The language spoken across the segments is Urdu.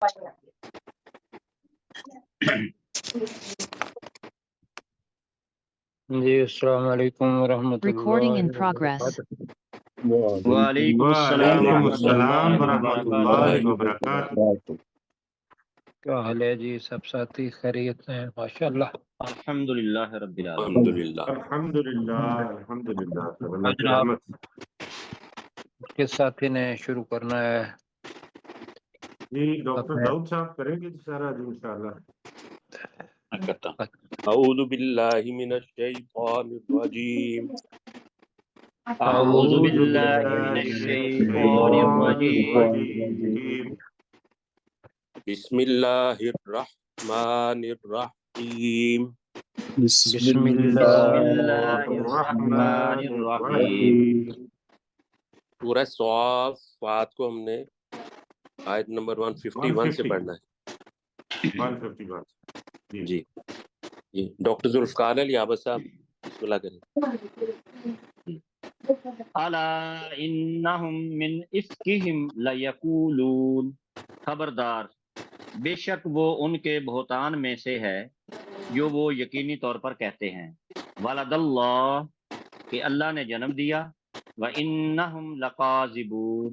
جی السلام علیکم ورحمۃ Recording in اللہ progress. وبرکاتہ۔ وعلیکم السلام وعلیکم ورحمۃ السلام اللہ ورحمۃ وبرکاتہ۔ اللہ وبرکاتہ۔ کیا حال ہے جی؟ سب ساتھی خیریت ہیں؟ ماشاء اللہ الحمدللہ رب العالمین۔ الحمدللہ الحمدللہ اللہ کی جناب، رحمت۔ کس ساتھی نے شروع کرنا ہے؟ جی ڈاکٹر داؤد صاحب کریں گے سارا جی انشاءاللہ۔ میں کرتا ہوں۔ اعوذ باللہ من الشیطان الرجیم، اعوذ باللہ من الشیطان الرجیم، بسم اللہ الرحمن الرحیم، بسم اللہ الرحمن الرحیم۔ سورہ صافات کو ہم نے آیت نمبر 151 سے پڑھنا ہے۔ 151 جی جی ڈاکٹر ذوالفقار علی عابد صاحب بسم اللہ کریں۔ الا انہم من افکہم لیقولون، خبردار بے شک وہ ان کے بہتان میں سے ہے جو وہ یقینی طور پر کہتے ہیں، ولد اللہ، کہ اللہ نے جنم دیا، وانہم لقاذبون،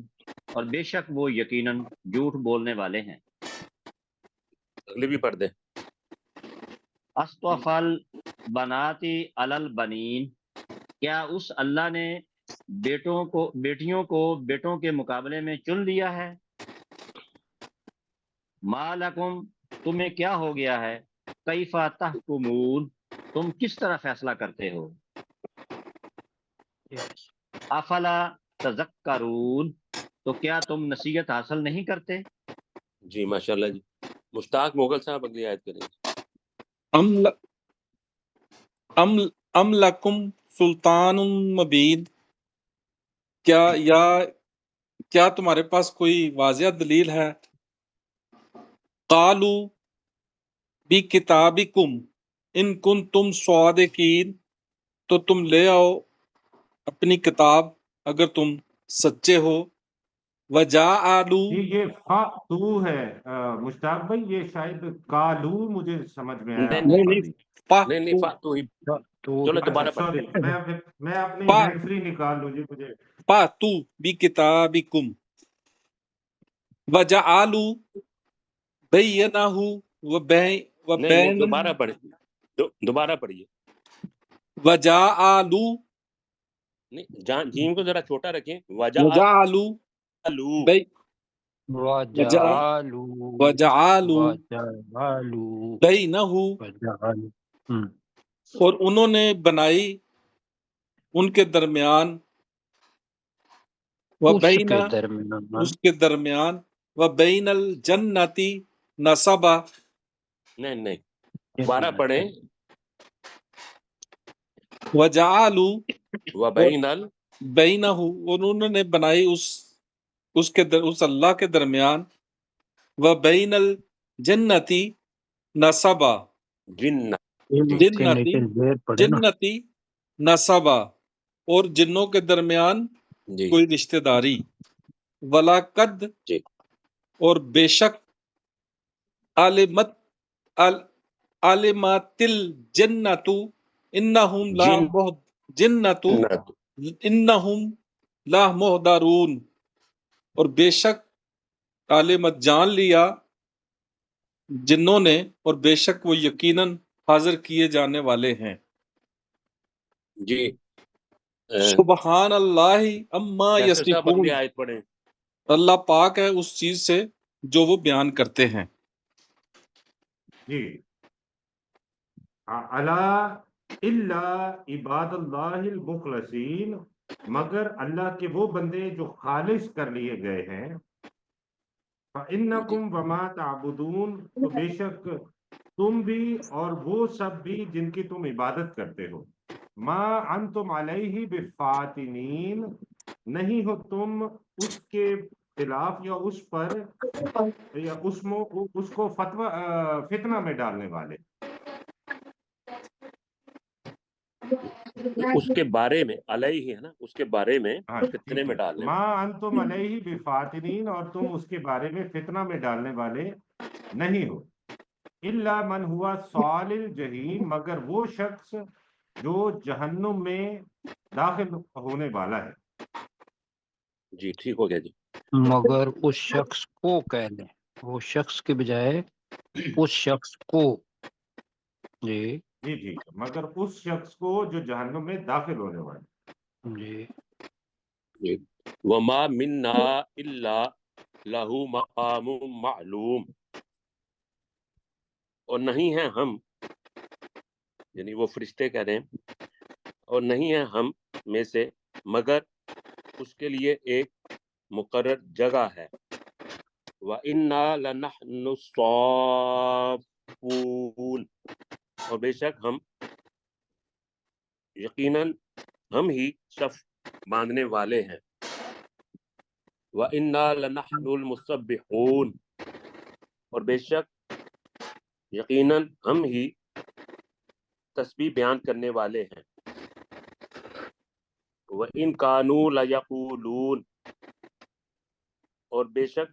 اور بے شک وہ یقیناً جھوٹ بولنے والے ہیں۔ اگلی بھی پڑھ دیں۔ اصطفی البنات علی البنین، کیا اس اللہ نے بیٹیوں کو بیٹوں کے مقابلے میں چن لیا ہے؟ ما لکم، تمہیں کیا ہو گیا ہے؟ کیف تحکمون، تم کس طرح فیصلہ کرتے ہو؟ افلا تذکرون، تو کیا تم نصیحت حاصل نہیں کرتے؟ جی ماشاءاللہ جی۔ مشتاق مغل صاحب اگلی آیت کریں۔ ام لکم سلطان مبین، کیا تمہارے پاس کوئی واضح دلیل ہے؟ قالو بی کتابکم ان کنتم صادقین، تو تم لے آؤ اپنی کتاب اگر تم سچے ہو۔ وجاءلوا، یہ فا تو ہے مشتاق بھائی، یہ شاید کالو مجھے سمجھ میں آیا۔ نہیں پا نہیں فاتو ہی، چلو دوبارہ پڑھ۔ سوری، میں اپنی ہینڈ فری نکال لوں جی مجھے۔ پاتو بی کتابکم وجعلوا بینہ نہیں دوبارہ پڑھیے۔ وجعلوا نہیں جیم کو ذرا چھوٹا رکھیں۔ وجعلوا بینہ، اور انہوں نے بنائی ان کے درمیان، اس کے درمیان وبین الجنتی نسبا، نہیں دوبارہ پڑھیں۔ وجعلوا وبین بینہ، اور انہوں نے بنائی اس اللہ کے درمیان وبین الجنتی نسبا، جنتی نسبا، اور جنوں کے درمیان کوئی رشتہ داری۔ ولاقد، اور بے شک علمت الجنۃ انہم لا محضرون، اور بے شک علمت جان لیا جنوں نے، اور بے شک وہ یقیناً حاضر کیے جانے والے ہیں۔ جی سبحان اللہ اما یصفون، آیت پڑھیں۔ اللہ پاک ہے اس چیز سے جو وہ بیان کرتے ہیں۔ جی الا عباد اللہ المخلصین، مگر اللہ کے وہ بندے جو خالص کر لیے گئے ہیں۔ فَإِنَّكُمْ وَمَا تَعْبُدُونَ، تو بے شک تم بھی اور وہ سب بھی جن کی تم عبادت کرتے ہو۔ ما انتم علیہ بفاتنین، نہیں ہو تم اس کے خلاف یا اس پر یا اس کو فتنہ میں ڈالنے والے۔ اس کے بارے میں علیہ ہے نا، اس کے بارے میں ہاں فتنے ٹھیک میں ہے، ڈالنے ما انتم علیہ بفاتنین، اور تم اس کے بارے میں فتنہ میں ڈالنے والے نہیں ہو، الا من ہوا صال الجحیم، مگر وہ شخص جو جہنم میں داخل ہونے والا ہے۔ جی ٹھیک ہو گیا جی۔ مگر اس شخص کو کہہ دیں، وہ شخص کے بجائے اس شخص کو۔ جی جی ٹھیک ہے، مگر اس شخص کو جو جہنم میں داخل ہونے والا ہے۔ جی وما منا الا لہ مقام معلوم، اور نہیں ہے ہم، یعنی وہ فرشتے کہہ رہے ہیں، اور نہیں ہے ہم میں سے مگر اس کے لیے ایک مقرر جگہ ہے۔ وَإِنَّا لَنَحْنُ الصَّافُّونَ، اور بے شک ہم یقیناً ہم ہی صف باندھنے والے ہیں۔ وَإِنَّا لَنَحْنُ الْمُسَبِّحُونَ، اور بے شک یقیناً ہم ہی تسبیح بیان کرنے والے ہیں۔ وَإِن كَانُوا لَيَقُولُونَ، اور بے شک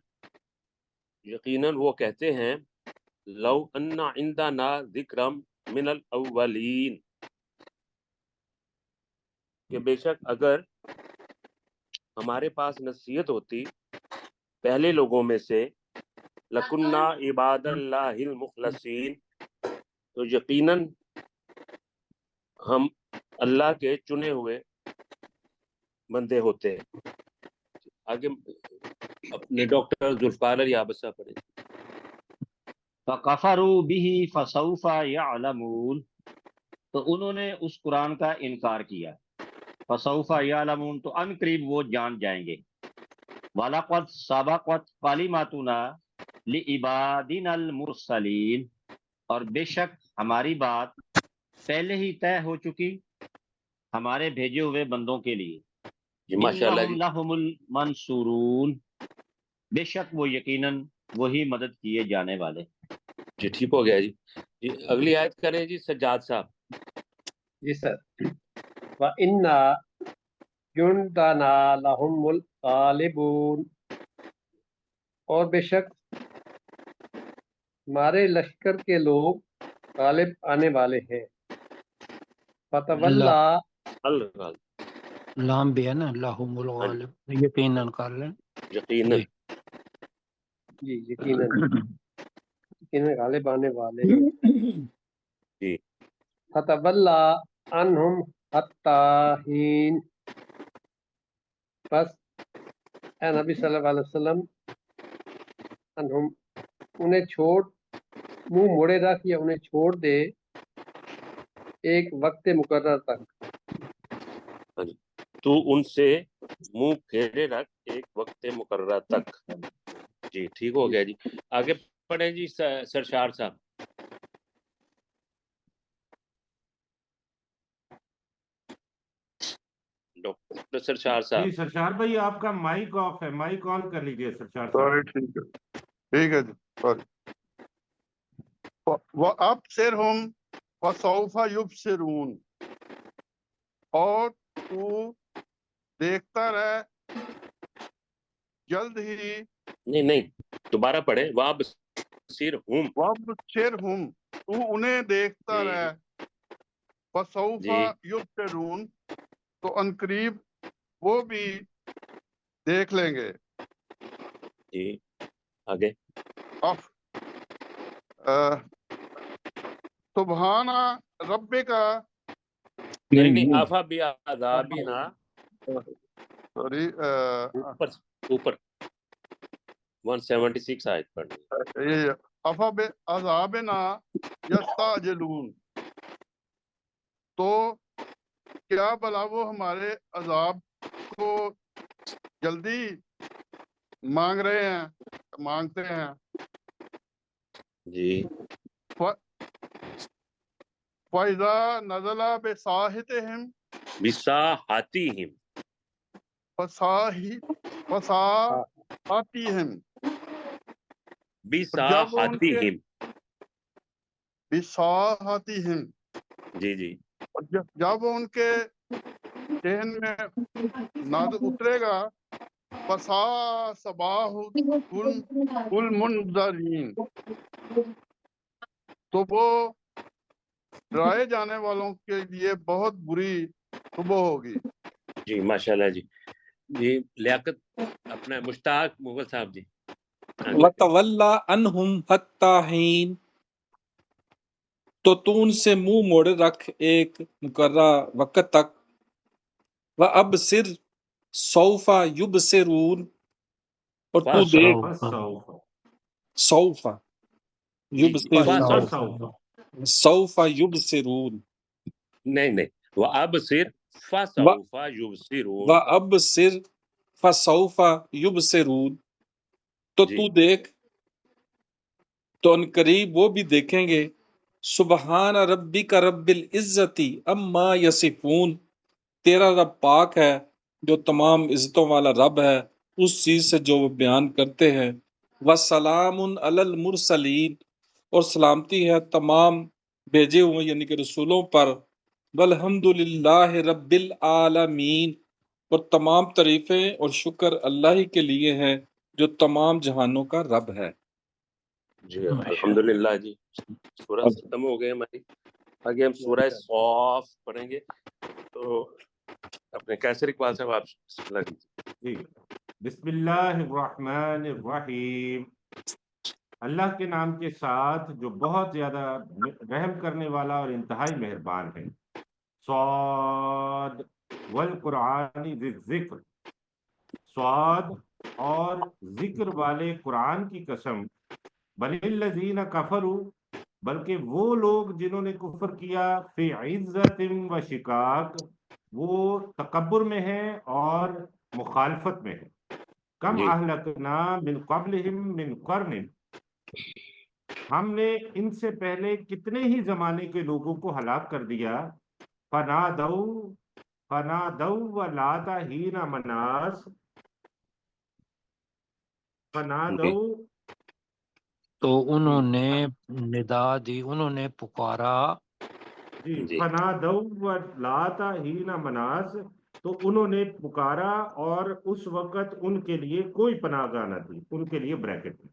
یقیناً وہ کہتے ہیں، لو ان عندنا ذکرا من الاولین، کہ بے شک اگر ہمارے پاس نصیحت ہوتی پہلے لوگوں میں سے، لَكُنَّا عِبَادَ اللَّهِ الْمُخْلَصِينَ، تو یقیناً ہم اللہ کے چنے ہوئے بندے ہوتے ہیں۔ آگے اپنے ڈاکٹر ذوالفقار علی عابسہ پڑھیں۔ فَكَفَرُوا بِهِ فَسَوْفَ يَعْلَمُونَ، تو انہوں نے اس قرآن کا انکار کیا، فَسَوْفَ يَعْلَمُونَ، تو ان قریب وہ جان جائیں گے۔ وَلَقَدْ سَبَقَتْ كَلِمَاتُنَا لِعِبَادِنَا الْمُرْسَلِينَ، اور بے شک ہماری بات پہلے ہی طے ہو چکی ہمارے بھیجے ہوئے بندوں کے لیے۔ جی ماشاء اللہ إِنَّهُمْ جی۔ لَهُمُ الْمَنْصُورُونَ، بے شک وہ یقیناً وہی مدد کیے جانے والے۔ جی ٹھیک ہو گیا جی۔ جی اگلی آیت کریں جی سجاد صاحب۔ جی سر۔ وَإِنَّا جُنْدَنَا لَهُمُ الْغَالِبُونَ، اور بے شک ہمارے لشکر کے لوگ غالب آنے والے ہیں۔ فتولّا، الغالب، لام بھی ہے نا، لہم ہاں جی، الغالب، یقیناً کر لیں۔ یقیناً، جی یقیناً غالب آنے والے ہیں۔ جی فتولّا عنہم حتی حین، بس اے نبی صلی اللہ علیہ وسلم عنہم، انہیں چھوڑ، منہ موڑے رکھ یا انہیں چھوڑ دے ایک وقت مقرر تک۔ ہاں جی، تو ان سے منہ پھیرے رکھ ایک وقت مقررہ تک۔ جی ٹھیک ہو گیا جی۔ آگے پڑھیں جی سرشار صاحب۔ ڈاکٹر سرشار صاحب۔ جی سرشار بھائی آپ کا مائک آف ہے، مائک آن کر لیجئے سرشار صاحب۔ سوری، ٹھیک ہے جی، سوری۔ وَأَبْصِرْهُمْ فَسَوْفَ يُبْصِرُونَ، اور تو دیکھتا رہ، جلد ہی۔ نہیں دوبارہ پڑھیں۔ وَأَبْصِرْهُمْ، وَأَبْصِرْهُمْ، تو انہیں دیکھتا جی رہ، فَسَوْفَ جی يُبْصِرُونَ، تو عنقریب وہ بھی دیکھ لیں گے۔ جی آگے۔ سبحان رب کا، نہیں آفا بھی عذابنا، سوری، اوپر 176 آیت پڑھنی۔ افا بے عذابنا یستعجلون، تو کیا بلا وہ ہمارے عذاب کو جلدی مانگ رہے ہیں، مانگتے ہیں۔ جی فَإِذَا نَزَلَ بِسَاحَتِهِمْ، بِسَاحَتِهِمْ، فَسَاحَتِهِمْ، جب ان کے بِسَاحَتِهِمْ، بِسَاحَتِهِمْ، جی جی جب ان کے ذہن میں نازل اترے گا فسا صباح المنذرین، تو وہ ڈرائے جانے والوں کے لیے بہت بری صبح ہوگی۔ جی ماشاءاللہ جی۔ جی لیاقت اپنا مشتاق مغل صاحب جی آگے۔ وَتَوَلَّى عَنْهُمْ حَتَّى حِينٍ، تو تو ان سے منہ موڑے رکھ ایک مقررہ وقت تک۔ وَأَبْصِرْ سَوْفَ يُبْصِرُونَ، اور تو دیکھ فسوف سوف جی يُبْصِرُونَ، فسوف سوف يُبْصِرُونَ، نہیں وَأَبْصِرْ فَسَوْفَ يُبْصِرُونَ۔ وَأَبْصِرْ فَسَوْفَ يُبْصِرُونَ، تو جی تو دیکھ، تو ان قریب وہ بھی دیکھیں گے۔ سبحان ربک رب العزت اما یصفون، تیرا رب پاک ہے جو تمام عزتوں والا رب ہے اس چیز سے جو وہ بیان کرتے ہیں۔ وسلام علی المرسلین، اور سلامتی ہے تمام بھیجے ہوئے یعنی کہ رسولوں پر۔ والحمد للہ رب العالمین، اور تمام تعریفیں اور شکر اللہ ہی کے لیے ہے جو تمام جہانوں کا رب ہے۔ جی الحمدللہ جی، سورہ ختم ہو گئے ہماری۔ آگے ہم سورہ صاف پڑھیں گے، تو اپنے کیسر اقبال صاحب آپ بسم اللہ کیجیے۔ جی بسم اللہ الرحمن الرحیم، اللہ کے نام کے ساتھ جو بہت زیادہ رحم کرنے والا اور انتہائی مہربان ہے۔ صاد والقرآن ذی الذکر، صاد اور ذکر والے قرآن کی قسم۔ بل الذین کفروا، بلکہ وہ لوگ جنہوں نے کفر کیا، فی عزت و شقاق، وہ تکبر میں ہیں اور مخالفت میں ہیں۔ کم جی اہلکنا من قبلہم من قرن، ہم نے ان سے پہلے کتنے ہی زمانے کے لوگوں کو ہلاک کر دیا۔ فنادوا ولات ہین مناس، جی فنادوا تو انہوں نے ندا دی، انہوں نے پکارا، جی جی فنادوا ولات ہین مناس، تو انہوں نے پکارا اور اس وقت ان کے لیے کوئی پناہ گاہ نہ تھی، ان کے لیے بریکٹ میں۔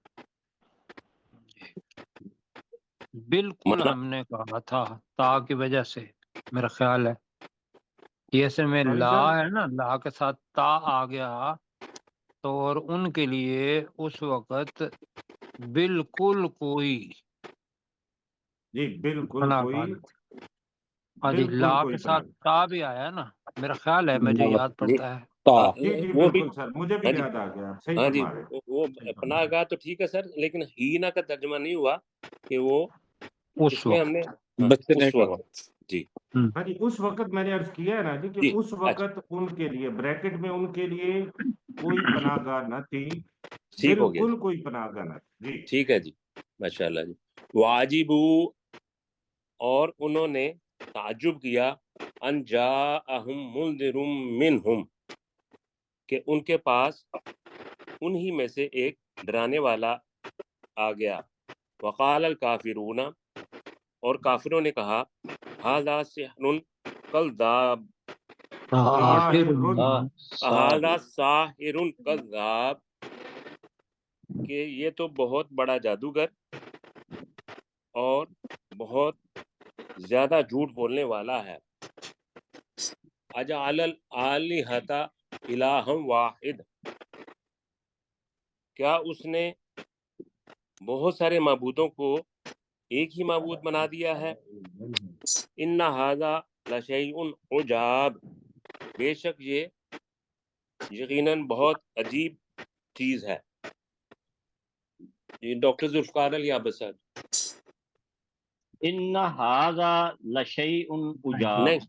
بالکل مطلب ہم نے کہا تھا تا کی وجہ سے، میرا خیال ہے جیسے میں سوری لا سر، ہے نا، لا کے ساتھ تا آ گیا تو اور ان کے لیے اس وقت بالکل کوئی جی بالکل پناہ کوئی، گاہ نہ تھی۔ ہاں جی، بالکل لا کوئی کے پناہ ساتھ تا بھی آیا نا، میرا خیال ہے مجھے یاد جی پڑتا ہے۔ جی جی وہ بھی، بالکل سر، مجھے بھی ہاں جی یاد آ گیا، آپ صحیح ہاں جی فرما رہے ہیں، وہ صحیح فرما پناہ رہے گاہ تو ٹھیک ہے سر، لیکن ہینا کا ترجمہ نہیں ہوا کہ وہ اس اس میں ہم وقت نے ہاں، بچنے اس کا وقت وقت۔ جی ہیں۔ ہاں جی اس وقت میں نے عرض کیا ہے نا جی کہ جی اس اچھا وقت ان کے لیے بریکٹ میں ان کے لیے کوئی پناہ گاہ نہ تھی، ٹھیک ہو گیا بالکل جی، کوئی پناہ گاہ نہ تھی۔ جی ٹھیک ہے جی ماشاءاللہ جی۔ واجبو، اور انہوں نے تعجب کیا، ان جاءہم منذر منہم، کہ ان کے پاس انہی میں سے ایک ڈرانے والا آ گیا۔ وقال الکافرون، اور کافروں نے کہا ھذا سحر کذاب، آخر ھذا ساحر کذاب، کہ یہ تو بہت بڑا جادوگر اور بہت زیادہ جھوٹ بولنے والا ہے۔ اجعل الآلہۃ الہا واحد، کیا اس نے بہت سارے معبودوں کو ایک ہی معبود بنا دیا ہے۔ ان ھذا لشیء عجاب، بے شک یہ یقیناً بہت عجیب چیز ہے۔ یہ ڈاکٹر ذوالفقار علی عابد صاحب۔ ان ھذا لشیء عجاب، نہیں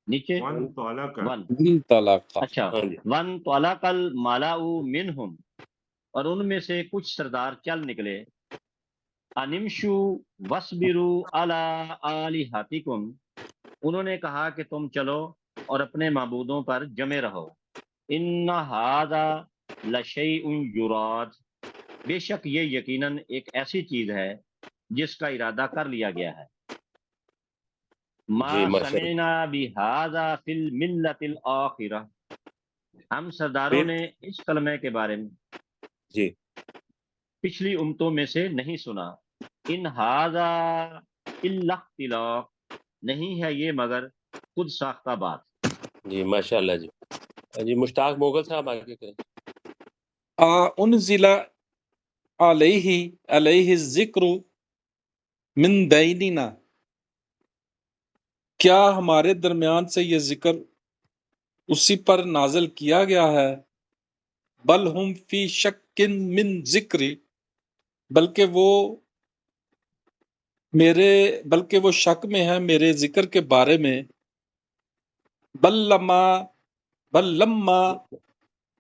نیچے ون تولا کا ون، طلاق، اچھا، ہاں جی ون طلق الملأ منہم، اور ان میں سے کچھ سردار چل نکلے۔ انمشو وصبروا علی آلہتکم، انہوں نے کہا کہ تم چلو اور اپنے معبودوں پر جمے رہو۔ ان ھذا لشیء یراد، بے شک یہ یقیناً ایک ایسی چیز ہے جس کا ارادہ کر لیا گیا ہے۔ ما جی ماشاء اللہ. سمعنا بهذا فی الملت الاخرہ، ہم سرداروں پھر نے اس کلمے کے بارے میں جی پچھلی امتوں میں سے نہیں سنا. ان ھذا الا اختلاق، نہیں ہے یہ مگر خود ساختہ بات. جی ماشاء اللہ. جی مشتاق مغل صاحب آگے کریں. انزل علیہ الذکر من بیننا، کیا ہمارے درمیان سے یہ ذکر اسی پر نازل کیا گیا ہے؟ بل ہم فی شک من ذکری، بلکہ وہ شک میں ہے میرے ذکر کے بارے میں. بل لما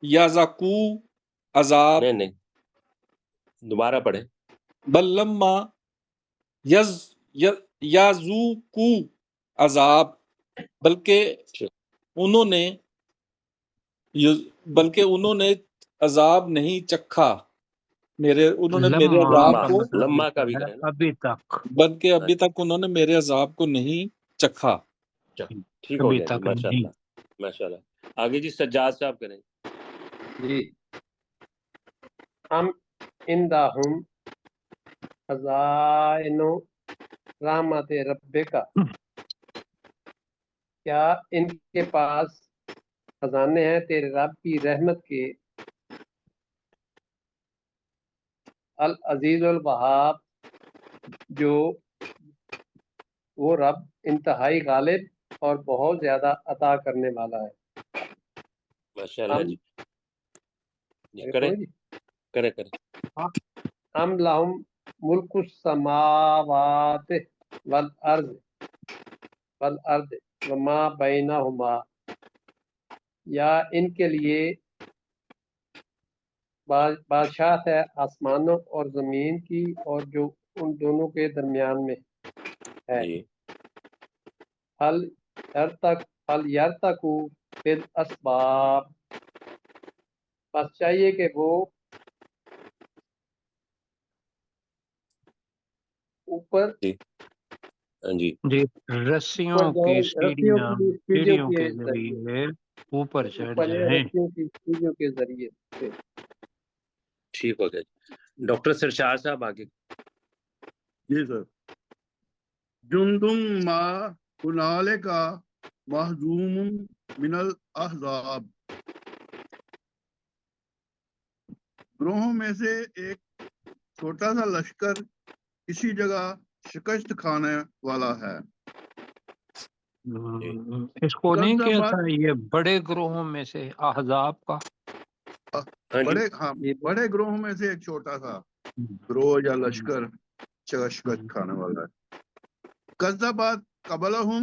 یذاقو عذاب، نہیں دوبارہ پڑھیں. بل لما یذوقو عذاب، بلکہ انہوں نے عذاب نہیں چکھا، انہوں نے میرے عذاب لما کو، مطلب لما کا ہوتا بھی ہے کریں نا. ابھی تک، بلکہ ابھی تک انہوں نے میرے عذاب کو نہیں چکھا. ٹھیک ہو ابھی گیا جی تک ماشاء نہیں. اللہ ماشاء اللہ. آگے جی سجاد صاحب کریں. جی ہم عندہم خزائن رحمت ربک، کیا ان کے پاس خزانے ہیں تیرے رب کی رحمت کے، العزیز الوہاب، جو وہ رب انتہائی غالب اور بہت زیادہ عطا کرنے والا ہے. ماشاء اللہ. ہم جی کریں کریں. ہم لہم ملک السماوات والارض وما بینہما، یا ان کے لیے بادشاہ ہے آسمانوں اور زمین کی اور جو ان دونوں کے درمیان میں ہے. جی حل یرتقو بالاسباب، بس چاہیے کہ وہ اوپر جی جی جی رسیوں اوپر کی جائیں، رسیوں سیڑھیوں کے کے ذریعے ذریعے اوپر چڑھ اوپر جائیں جائیں. رسیوں کی سیڑھیوں کے ذریعے سے. ٹھیک ہو گیا جی. ڈاکٹر سرشار صاحب آگے. جی سر. جندم ما ہنالک مہزوم من الاحزاب، گروہوں میں سے ایک چھوٹا سا لشکر کسی جگہ شکست کھانے والا ہے. اس کو نہیں کیا کذبت، تھا یہ بڑے گروہوں میں سے احزاب کا؟ ہاں جی بڑے گروہوں میں سے ایک چھوٹا سا گروہ یا لشکر شکست کھانے والا ہے. کذبت قبلہم،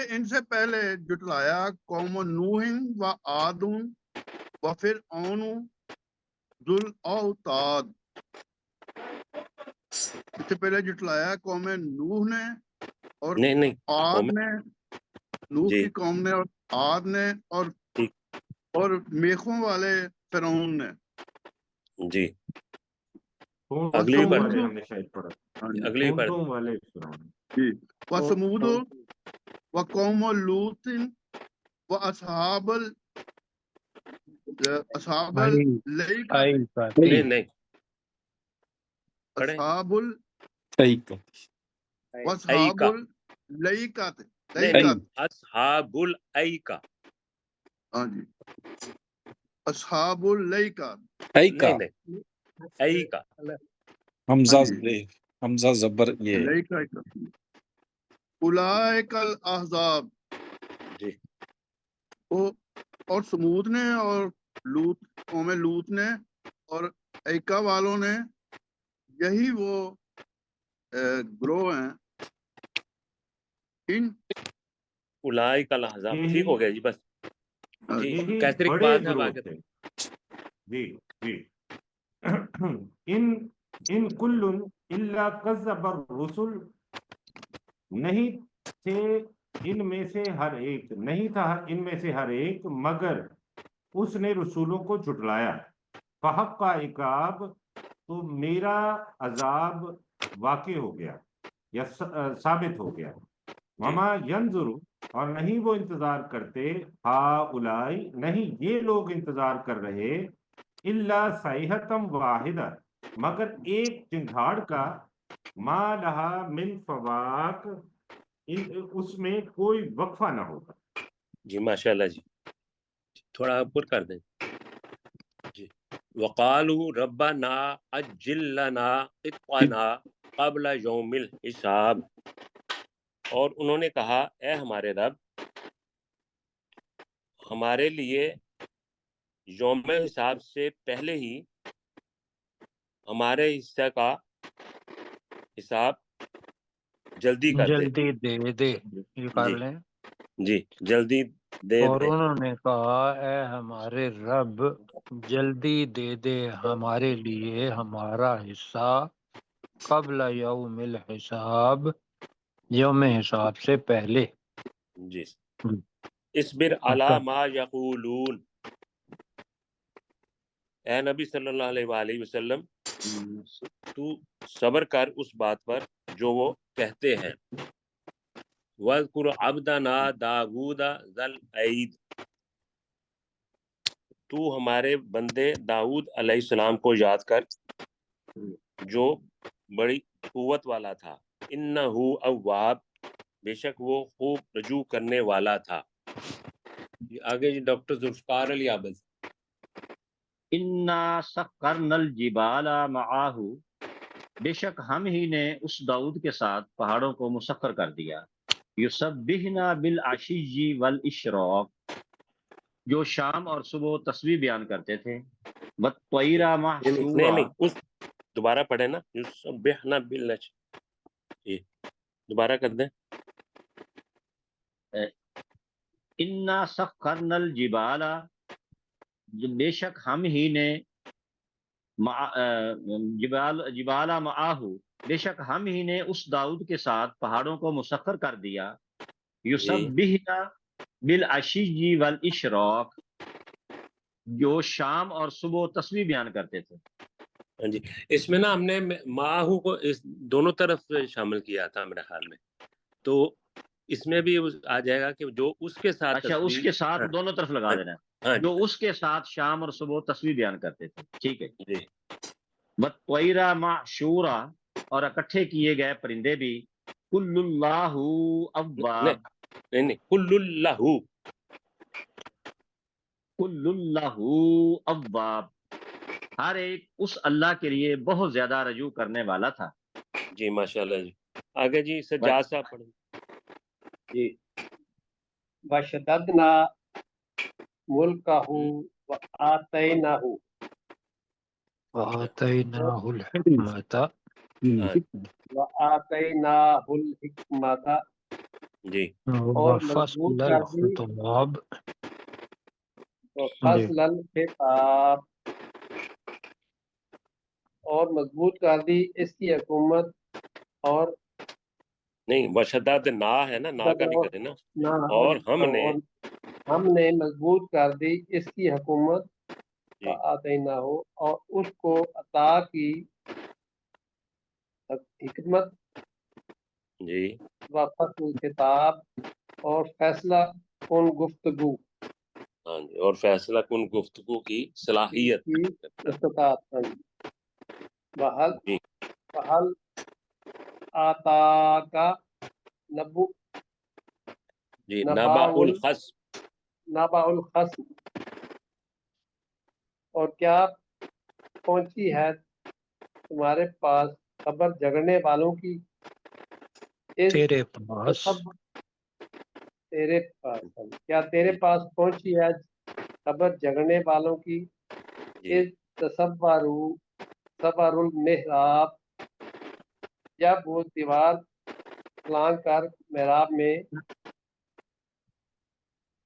ان سے پہلے جٹلایا قوم نوح و عاد و فرعون ذو الاوتاد، اس سے پہلے جٹلایا قوم نوح نے اور نہیں عاد نے، نوح جی کی قوم نے اور عاد نے اور میخوں والے فرعون نے. جی اگلی اگلی بار والے ہم نے شاید پڑھا. اگلی بار اونٹوں والے فرعون. جی وثمود و قوم لوط و اصحاب الایکہ، نہیں پڑھیں. اصحاب ایکا الایکہ، نہیں اصحاب الایکا. ہاں جی اصحاب الایکہ، نہیں ایکا. حمزہ زبر یہ اولئک الاحزاب، جی اور سمود نے اور قوم لوط نے اور ایکا والوں نے، یہی وہ گروہ ہیں. ان اولئک الاحزاب. ٹھیک ہو گیا جی بس. جی یہی کیسر بڑے اقبال صاحب گروہ آگے. تھے. جی جی ان کل الا کذب الرسل، نہیں تھے ان میں سے ہر ایک، نہیں تھا ان میں سے ہر ایک مگر اس نے رسولوں کو جھٹلایا. فحق کا عقاب، تو میرا عذاب واقع ہو گیا یا ثابت ہو گیا. وما ینظر، اور نہیں وہ انتظار کرتے، ہاؤلائی نہیں یہ لوگ انتظار کر رہے، الا صیحۃ واحدہ مگر ایک چنگھاڑ کا، ما لہا من فواق اس میں کوئی وقفہ نہ ہوگا. جی ماشاءاللہ جی، تھوڑا پر کر دیں جی. وقالوا ربنا عجل لنا قطنا قبل یوم الحساب، اور انہوں نے کہا اے ہمارے رب ہمارے لیے یوم حساب سے پہلے ہی ہمارے حصہ کا حساب جلدی کر دے. جلدی دے دے، یہ کر جی لیں. جی جلدی دے اور دے. انہوں نے کہا اے ہمارے رب جلدی دے دے ہمارے لیے ہمارا حصہ، قبل یوم الحساب یوم حساب سے پہلے. جی اصبر علی ما یقولون، اے نبی صلی اللہ علیہ وآلہ وسلم تو صبر کر اس بات پر جو وہ کہتے ہیں. وَاذْكُرْ عَبْدَنَا دَاوُودَ ذَا الْأَيْدِ، تو ہمارے بندے داؤد علیہ السلام کو یاد کر جو بڑی قوت والا تھا. اِنَّهُ اواب، بے شک وہ خوب رجوع کرنے والا تھا. آگے جی ڈاکٹر ذوالفقار علی عابد. انا سخرنا الجبال معاہ، بے شک ہم ہی نے اس داؤد کے ساتھ پہاڑوں کو مسخر کر دیا. یسبحنا بالعشی والاشراق، جو شام اور صبح تسبیح بیان کرتے تھے. والطیر محشورا، نہیں اس دوبارہ پڑھے نا، یسبحنا بالعشی، دوبارہ کر دیں. انا سخرنا الجبال، بے شک ہم ہی نے جبال معاہو، بے شک ہم ہی نے اس داؤد کے ساتھ پہاڑوں کو مسخر کر دیا. یسبحنا بالعشی والاشراق، جو شام اور صبح تسبیح بیان کرتے تھے. ہاں جی، اس میں نا ہم نے ماہو کو اس دونوں طرف شامل کیا تھا میرے خیال میں، تو اس میں بھی آ جائے گا کہ جو اس کے ساتھ اچھا اس کے ساتھ دونوں طرف لگا دینا ہے، جو اس کے ساتھ شام اور صبح تسبیح بیان کرتے تھے. ٹھیک ہے جی. والطیر محشورا، اور اکٹھے کیے گئے پرندے بھی. کل اللہ اواب، نہیں کل اللہ، کل اللہ اواب، ہر ایک اس اللہ کے لیے بہت زیادہ رجوع کرنے والا تھا. جی ماشاءاللہ جی. آگے جی سجاد صاحب پڑھیں. جی وشددنا ملکہ وآتیناہ، وآتیناہ الحکمت وآتیناہ الحکمت، جی اور مضبوط وفصل کر دی الخطاب. فصل الخطاب، اور مضبوط کر دی اس کی حکومت، اور نہیں وشداد نا ہے نا، نا کا نہیں کرے نا. اور ہم نے ہم نے مضبوط کر دی اس کی حکومت، جی فآتیناہ، اور اس کو عطا کی حکمت، جی وفصل الخطاب، اور فیصلہ کن گفتگو ہاں جی، اور فیصلہ کن گفتگو کی صلاحیت. کی استطاعت. بحل جی بحل آتا کا نبو جی نبا الخص، نبا الخصم، اور کیا پہنچی ہے تمہارے پاس خبر جگڑنے والوں کی، تیرے پاس تیرے پاس کیا تیرے پاس پہنچی ہے خبر جگڑنے والوں کی، جی اس صبر المحراب، جب وہ دیوار لانگ کر محراب میں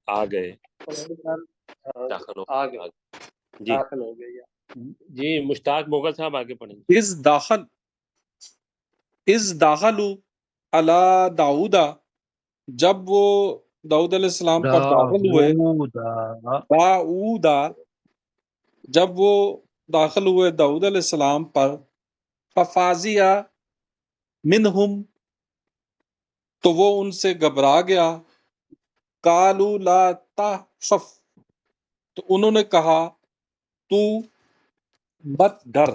آ گئے داخل داخل آ گئے، ہو جی داخل ہو گئے. جی مشتاق مغل صاحب آگے پڑھیں. از داخلوا علی داؤدا، جب وہ داؤد علیہ السلام پر داخل ہوئے، داؤدا، جب وہ داخل ہوئے داؤد علیہ السلام پر، ففازیہ، منہم تو وہ ان سے گھبرا گیا، قالوا لا تخف تو انہوں نے کہا تو مت ڈر،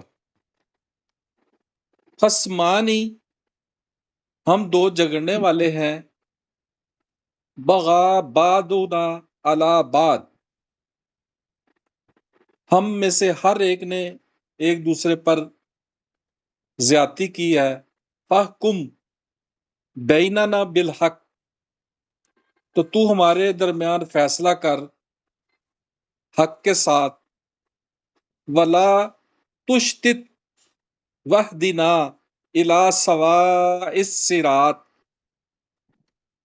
خصمانی ہم دو جھگڑنے والے ہیں، بغا بعضنا علی بعض ہم میں سے ہر ایک نے ایک دوسرے پر زیادتی کی ہے، فاحکم بیننا بالحق تو تو ہمارے درمیان فیصلہ کر حق کے ساتھ، ولا تشتت وحدنا الی سواء الصراط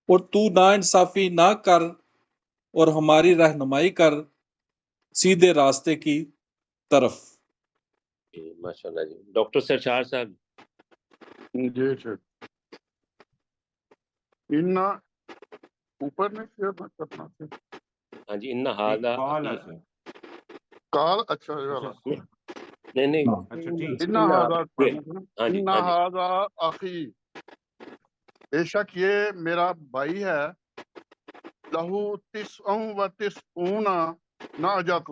اور تو نا انصافی نہ کر اور ہماری رہنمائی کر سیدھے راستے کی طرف۔ ماشاء اللہ جی۔ ڈاکٹر سرشار صاحب، جی سر، ان اوپر میں کیا کرنا ہے؟ ہاں جی، ان ہاذا قال سے کال اچھا اچھا والا نہیں اچھا ٹھیک ان ہاذا ہاں جی ان ہاں جی ہاذا اخی بے شک یہ میرا بھائی ہے، لہو تسع و تسعون نعجۃ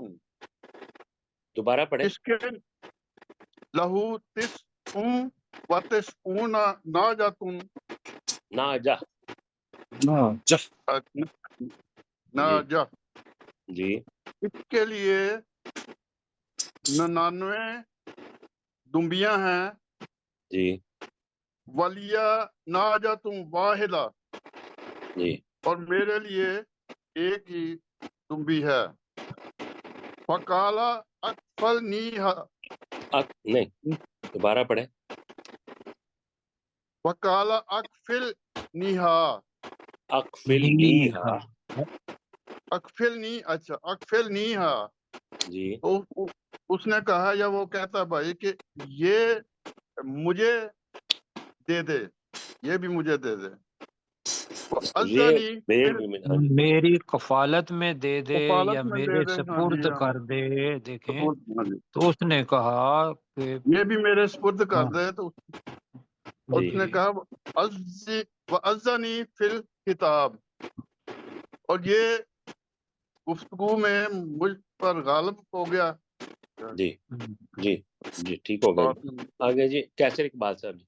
دوبارہ پڑھیں۔ اس کے لہو تسع و تسعون نعجۃ ناجہ نعجہ جی اس کے لیے 99 دمبیاں ہیں، جی ولیہ نعجۃ واحدہ جی اور میرے لیے ایک ہی دمبی ہے، فقالا اکفلنیہا نہیں دوبارہ پڑھیں۔ وقالا اکفلنیہا اقفلنیہا اکفلنی اچھا اکفلنیہا جی تو اس نے کہا یا وہ کہتا بھائی کہ یہ مجھے دے دے، یہ بھی مجھے دے دے، یہ پھر ہاں جی میری کفالت میں دے دے یا کفالت میں دے میرے دے، ہاں جی سپرد ہاں کر دے، دیکھیں ہاں جی، تو اس نے کہا کہ یہ بھی میرے سپرد کر ہاں دے، تو جی اس نے کہا وَأَذَّنِي فِي الْخِطَابِ اور یہ گفتگو میں مجھ پر غالب ہو گیا۔ جی جی جی ٹھیک ہو گیا اور جی۔ آگے جی کیسر اقبال صاحب جی۔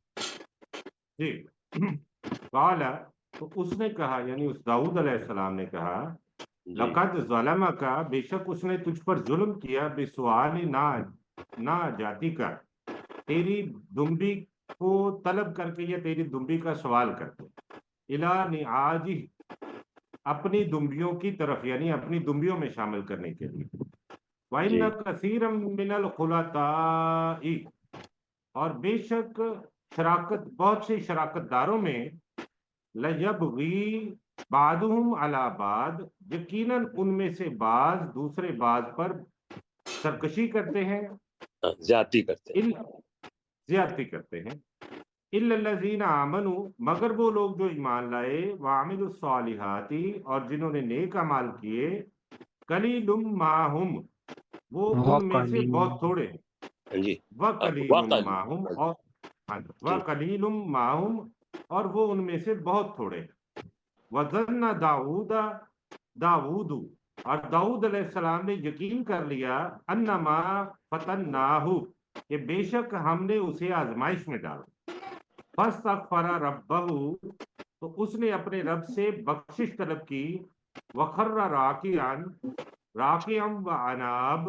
جی قال تو اس نے کہا یعنی اس داؤد علیہ السلام نے کہا جی لقد ظلمک بے شک اس نے تجھ پر ظلم کیا بسؤال نا جاتی کا تیری دمبی کو طلب کر کے یا تیری دمبی کا سوال کر کے الا نعاجہ اپنی دمبیوں کی طرف یعنی اپنی دمبیوں میں شامل کرنے کے لیے جی وَإِنَّ كَثِيرًا مِنَ الْخُلَطَاءِ اور بے شک شراکت بہت سے شراکت داروں میں لَيَبْغِي بَعْضُهُمْ عَلَى بَعْضٍ یقیناً ان میں سے بعض دوسرے بعض پر سرکشی کرتے ہیں، زیادتی کرتے ہیں۔ زیادتی کرتے ہیں، إِلَّا الَّذِينَ آمَنُوا مگر وہ لوگ جو ایمان لائے وَعَمِلُوا الصَّالِحَاتِ اور جنہوں نے نیک اعمال کیے قَلِيلٌ مَّا هُمْ وہ ان میں سے بہت تھوڑے ہیں، ہاں جی وَقَلِيلٌ مَّا هُمْ اور وَقَلِيلٌ مَّا هُمْ اور وہ ان میں سے بہت تھوڑے ہیں۔ وَظَنَّ داؤد اور داؤد علیہ السلام نے یقین کر لیا انما فتناہ کہ بے شک ہم نے اسے آزمائش میں ڈالا، فاستغفر ربہ تو اس نے اپنے رب سے بخشش طلب کی، وخر راکعا واناب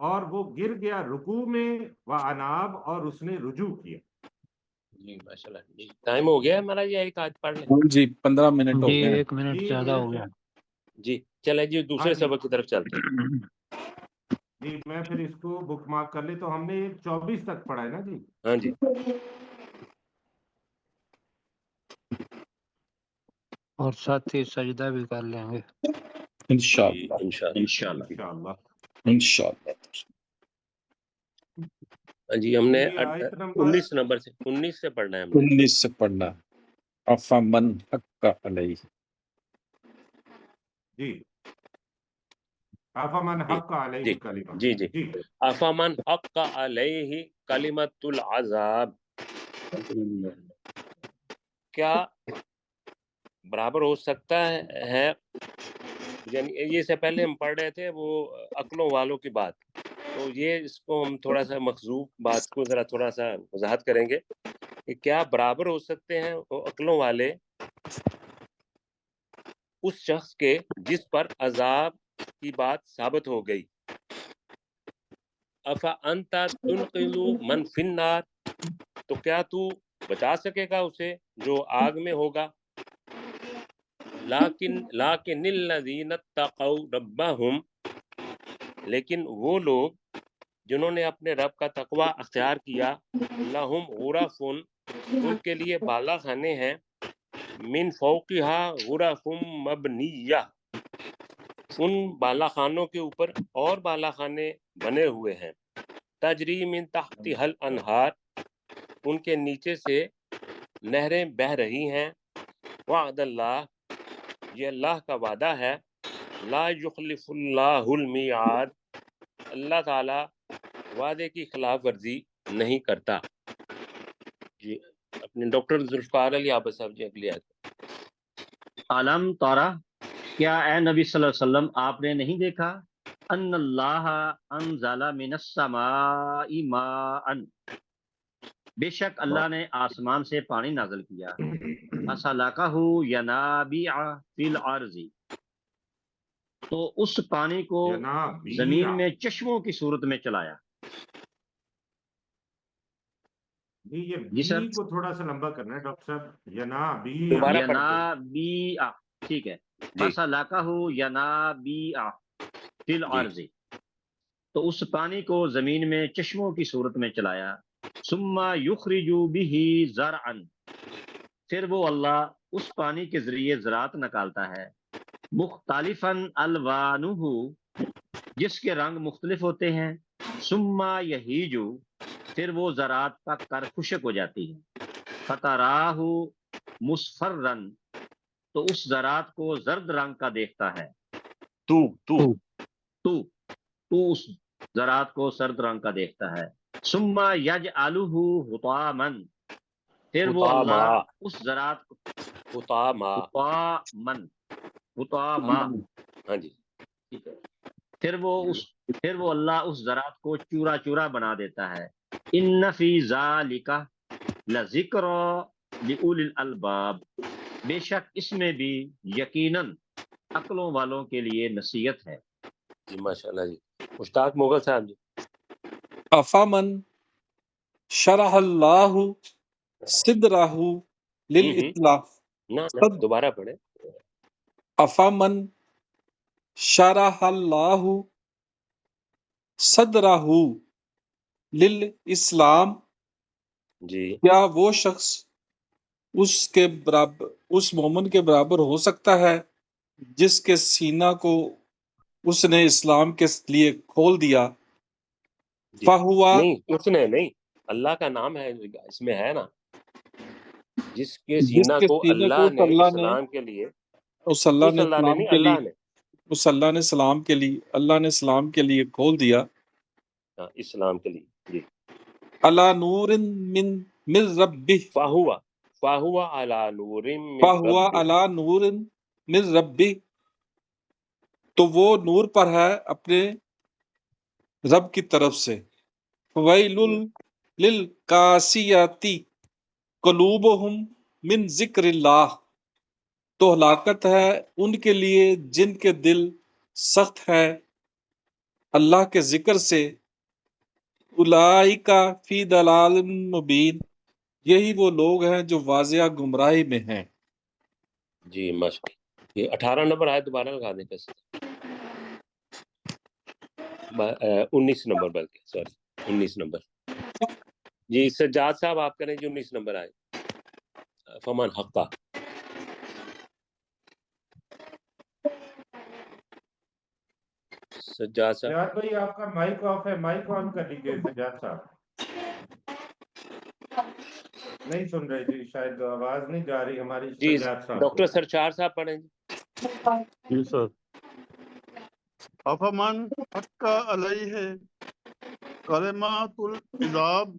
اور وہ گر گیا رکوع میں، واناب اور اس نے رجوع کیا۔ جی ماشاء اللہ جی۔ ٹائم ہو گیا ہے ہمارا، یہ ایک آج پڑھ لیں جی 15 منٹ جی ہو گئے ہیں۔ 1 منٹ جی زیادہ ہو گیا۔ جی چلیں جی دوسرے ہاں جی سبق کی طرف چلتے ہیں۔ جی میں پھر اس کو بک مارک کر لے تو ہم نے 24 تک پڑھا ہے نا جی۔ ہاں جی اور ساتھ ہی سجدہ بھی کر لیں گے۔ جی انشاءاللہ انشاءاللہ۔ انشاءاللہ۔ انشاءاللہ انشاءاللہ۔ ہاں جی ہم نے جی آیت نمبر 19 نمبر سے 19 سے پڑھنا ہے ہم نے۔ 19 سے پڑھنا، افمن حق علیہ جی افمن حق جی علیہ کلمہ جی جی جی افمن حق علیہ کلمۃ العذاب کیا برابر ہو سکتا ہے، یعنی یہ سے پہلے ہم پڑھ رہے تھے وہ عقلوں والوں کی بات، تو یہ اس کو ہم تھوڑا سا مخزوف بات کو ذرا تھوڑا سا وضاحت کریں گے کہ کیا برابر ہو سکتے ہیں وہ عقلوں والے اس شخص کے جس پر عذاب کی بات ثابت ہو گئی. افا انتا تنقذ من فی النار، تو کیا تو بچا سکے گا اسے جو آگ میں ہوگا. لیکن الذین اتقوا ربہم، لیکن وہ لوگ جنہوں نے اپنے رب کا تقوی اختیار کیا، لہم غرف، ان کے لیے بالا خانے ہیں، من فوقہا غرف مبنیہ، ان بالا خانوں کے اوپر اور بالا خانے بنے ہوئے ہیں، تجری من تحتہا الانہار، ان کے نیچے سے نہریں بہہ رہی ہیں. وعد اللہ، یہ اللہ کا وعدہ ہے، لا یخلف اللہ المیعاد، اللہ تعالی وعدے کی خلاف ورزی نہیں کرتا. جی اپنے ڈاکٹر ذوالفقار علی عابد صاحب جی اگلی آیت. علم تارا، کیا اے نبی صلی اللہ علیہ وسلم آپ نے نہیں دیکھا، ان اللہ انزل من السماء ماء، بے شک اللہ نے آسمان سے پانی نازل کیا، فسلکہ ینابیع فی الارض، تو اس پانی کو زمین میں چشموں کی صورت میں چلایا. جی یہ جی سر. بی کو تھوڑا سا لمبا کرنا ہے ڈاکٹر صاحب. ینابیع، دوبارہ پڑھ دیں. ینابیع، ٹھیک ہے. جی فسلکہ ینابیع فی جی الارض، تو اس پانی کو زمین میں چشموں کی صورت میں چلایا. ثم یخرج بہ زرعا، پھر وہ اللہ اس پانی کے ذریعے زراعت نکالتا ہے، مختلفا الوانہ، جس کے رنگ مختلف ہوتے ہیں. ثم یہیج، پھر وہ زراعت پک کر خشک ہو جاتی ہے. فتراہ مصفرا، تو اس زراعت کو زرد رنگ کا دیکھتا ہے. تو اس زراعت کو سرد رنگ کا دیکھتا ہے. ثم یجعلہ حطاما، پھر وہ اللہ اس زراعت کو حطاما، ہاں جی، پھر وہ اللہ اس زراعت کو چورا چورا بنا دیتا ہے. ان فی ذالک لذکری لأولی الالباب، بے شک اس میں بھی یقیناً عقلوں والوں کے لیے نصیحت ہے. جی ماشاء اللہ. جی مشتاق مغل صاحب جی. افامن شرح اللہ صدرہ للاسلام، نہ دوبارہ پڑھے. افامن شرح اللہ صدرہ للاسلام، جی کیا وہ شخص اس مومن کے برابر ہو سکتا ہے جس کے سینہ کو اس نے اسلام کے لیے کھول دیا. جی. فہوا، نہیں اس نے نہیں، اللہ کا نام ہے اس میں ہے نا، جس کے سینہ کو اللہ نے اسلام کے لیے، اس اللہ نے اللہ نے اسلام نہیں، کے لیے، اللہ نے، اس اللہ نے اسلام کے لیے، اللہ نے اسلام کے لیے کھول دیا. اسلام کے لیے. جی. علی نور من ربہ، فہوا علی نور من فہوا ربہ، علی نور من ربہ، تو وہ نور پر ہے اپنے رب کی طرف سے. ویل للقاسیۃ قلوبہم من ذکر اللہ، تو ہلاکت ہے ان کے لیے جن کے دل سخت ہے اللہ کے ذکر سے. اولئک فی ضلال مبین، یہی وہ لوگ ہیں جو واضح گمراہی میں ہیں. جی ماشاء. یہ 18 نمبر آئے دوبارہ لگا دیں کیسے. 19 نمبر، بلکہ سوری 19 نمبر. جی سجاد صاحب آپ کریں جو 19 نمبر آئے. فمن حقا. سجاد صاحب. سجاد بھائی آپ کا مائک آف ہے، مائک آن کر لیجیے. سجاد صاحب نہیں سن رہے جی، شاید آواز نہیں جا رہی ہماری. جی سجاد صاحب ڈاکٹر سرچار صاحب پڑھیں جی. جی سر. افمن حق علیہ کلمات العذاب،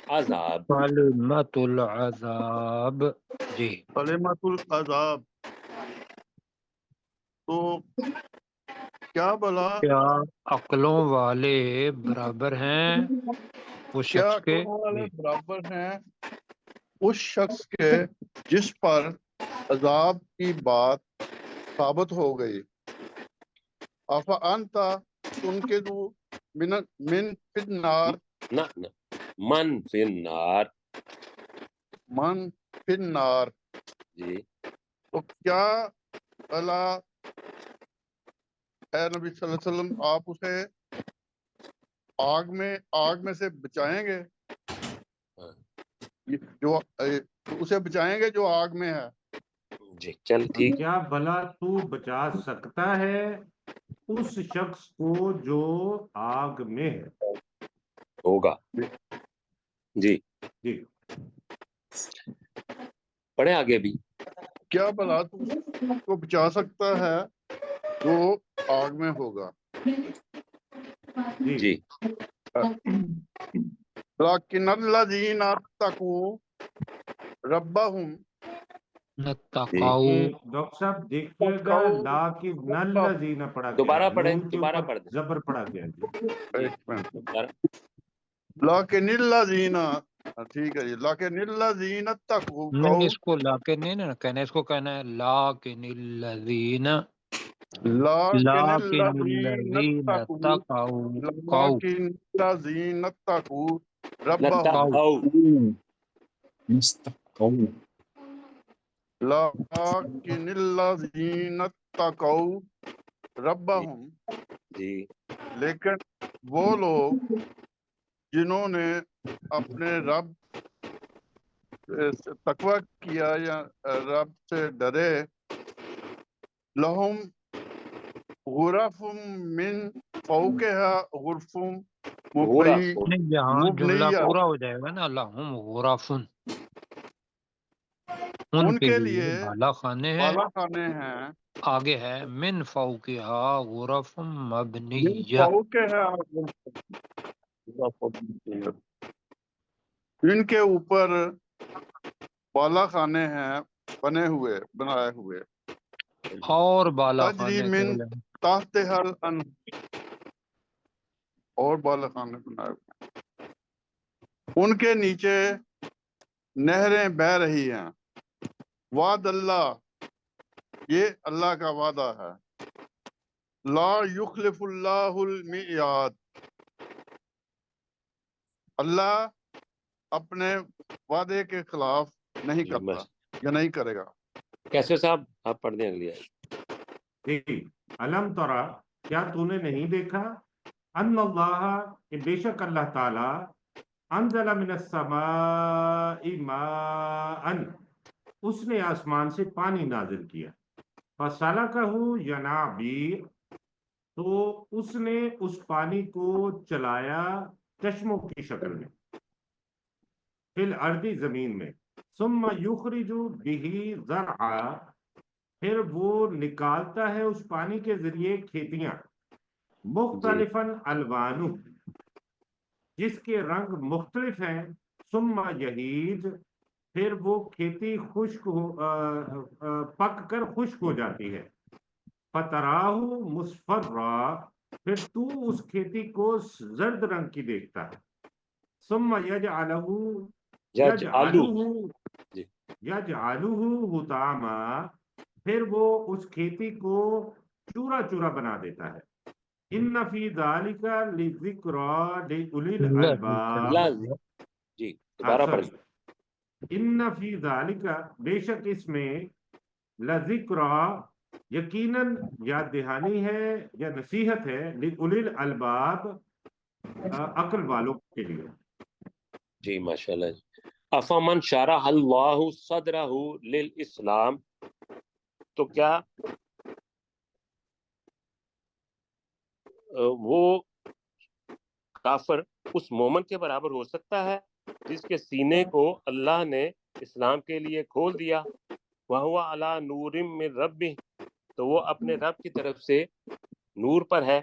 عذاب، کلمۃ العذاب، جی کلمۃ العذاب، تو کیا بلا کیا عقلوں والے برابر ہیں اس کیا شخص کے؟ عقل والے جی برابر ہیں اس شخص کے جس پر عذاب کی بات ثابت ہو گئی؟ افانتا تنقذ من فی النار، نہ من فی النار، من فی النار، جی تو کیا بلا اے نبی صلی اللہ علیہ وسلم آپ اسے آگ میں سے بچائیں گے؟ ہاں، جو اسے بچائیں گے جو آگ میں ہے؟ جی چل ٹھیک. کیا بھلا تو بچا سکتا ہے اس شخص کو جو آگ میں ہے؟ ہوگا. جی جی پڑھیں آگے بھی. کیا بلا تو اس کو بچا سکتا ہے جو آگ میں ہوگا؟ جی جی لیکن الذین اتقوا ربہم، نتقاؤ یہ ڈاکٹر صاحب دیکھیے گا لا کی نل لذین پڑھا گیا دوبارہ ہے، پڑھیں، نون کے دوبارہ اوپر پڑھ دیں. زبر پڑھا گیا ہے. جی جی ایک منٹ، دوبارہ. لیکن الذین، ٹھیک ہے جی، لیکن الذین اتقوا نہیں، اس کو لا کے نہیں نا کہنا، اس کو کہنا ہے لاکن الذین، لیکن لاکن الذین الذین اتقوا، تقوا قو لیکن الذین اتقوا ربہم، نتقوا. مستقو لیکن الذین اتقوا ربہم، جی لیکن وہ لوگ جنہوں نے اپنے رب سے تقوی کیا یا رب سے ڈرے، لہم غرف من فوقها غرف غرف. نہیں، یہاں جملہ مبنیہ، پورا ہو جائے گا نا، لہم غرفن، ان ان کے کے لیے لیے بالا خانے ہیں، بالا خانے ہیں، آگے ہے من فوقها غرف من مبنیہ. فوقها غرف مبنیہ، ان کے اوپر بالا خانے ہیں بنے ہوئے، بنائے ہوئے، اور بالا تجری خانے من کے تحتها اور بالا خانے بنائے ہوئے، ان کے نیچے نہریں بہ رہی ہیں، وعد اللہ، یہ اللہ کا وعدہ ہے، لا یخلف اللہ المیعاد، اللہ اپنے وعدے کے خلاف نہیں جی کرتا بس. یا نہیں کرے گا۔ کیسے صاحب آپ پڑھ دیں اگلی آیت. جی علم ترا، کیا تو نے نہیں دیکھا، ان اللہ، کہ بے شک اللہ تعالی، انزل من السماء ماء، اس نے آسمان سے پانی نازل کیا، فسلکہ ینابیع، تو اس نے اس پانی کو چلایا چشموں کی شکل میں، فی الارض، زمین میں، ثم یخرج بہ زرعا، پھر وہ نکالتا ہے اس پانی کے ذریعے کھیتیاں، مختلفاً الوانہ، جس کے رنگ مختلف ہیں، ثم یہیج، پھر وہ کھیتی خشک پک کر خشک ہو جاتی ہے، فتراہ مصفرا، پھر تو اس کھیتی کو زرد رنگ کی دیکھتا ہے، ثم یجعلہ یجعلو. جی حطاما، پھر وہ اس کھیتی کو چورا چورا بنا دیتا ہے، ان فی ذالک لذکری لأولی الالباب، لا. جی دوبارہ سوری، پڑھیں. ان فی ذالک، بے شک اس میں، لذکری، یقیناً یاد دہانی ہے یا نصیحت ہے، لأولی الالباب، عقل والوں کے لیے. جی ماشاء اللہ. افمن شرح اللہ صدرہ للاسلام، تو کیا وہ کافر اس مومن کے برابر ہو سکتا ہے جس کے سینے کو اللہ نے اسلام کے لیے کھول دیا، وَهُوَ عَلَى نُورٍ مِّن رَبِّهِ، تو وہ اپنے رب کی طرف سے نور پر ہے،